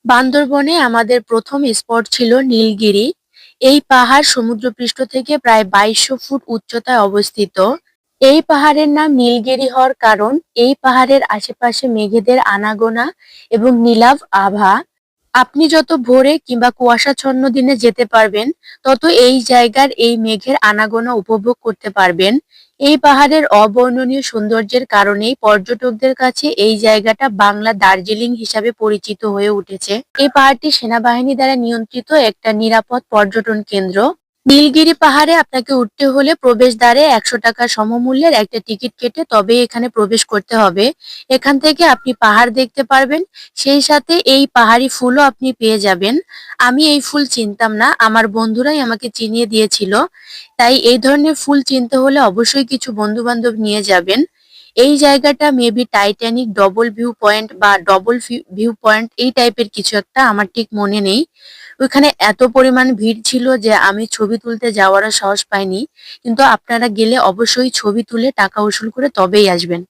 বান্দরবনে আমাদের প্রথম স্পট ছিল নীলগিরি। এই পাহাড় সমুদ্রপৃষ্ঠ থেকে প্রায় ২২০০ ফুট উচ্চতায় অবস্থিত। এই পাহাড়ের নাম নীলগিরি হওয়ার কারণ এই পাহাড়ের আশেপাশে মেঘেদের আনাগোনা এবং নীলাভ আভা। আপনি যত ভোরে কিংবা কুয়াশাচ্ছন্ন দিনে যেতে পারবেন, তত এই জায়গার এই মেঘের আনাগোনা উপভোগ করতে পারবেন। এই পাহাড়ের অবর্ণনীয় সৌন্দর্যের কারণেই পর্যটকদের কাছে এই জায়গাটা বাংলা দার্জিলিং হিসাবে পরিচিত হয়ে উঠেছে। এই পাহাড়টি সেনাবাহিনী দ্বারা নিয়ন্ত্রিত একটা নিরাপদ পর্যটন কেন্দ্র। নীলগিরি পাহাড়ে আপনাকে উঠতে হলে প্রবেশদ্বারে ১০০ টাকা সমমূল্যের একটা টিকিট কেটে তবেই এখানে প্রবেশ করতে হবে। এখান থেকে আপনি পাহাড় দেখতে পারবেন, সেই সাথে এই পাহাড়ি ফুলও আপনি পেয়ে যাবেন। আমি এই ফুল চিনতাম না, আমার বন্ধুরাই আমাকে চিনিয়ে দিয়েছিল। তাই এই ধরনের ফুল চিনতে হলে অবশ্যই কিছু বন্ধু-বান্ধব নিয়ে যাবেন। এই জায়গাটা maybe Titanic double view point বা ডবল ভিউ পয়েন্ট এই টাইপের কিছু একটা, আমার ঠিক মনে নেই। ওইখানে এত পরিমাণ ভিড় ছিল যে আমি ছবি তুলতে যাওয়ারও সাহস পাইনি। কিন্তু আপনারা গেলে অবশ্যই ছবি তুলে টাকা উসুল করে তবেই আসবেন।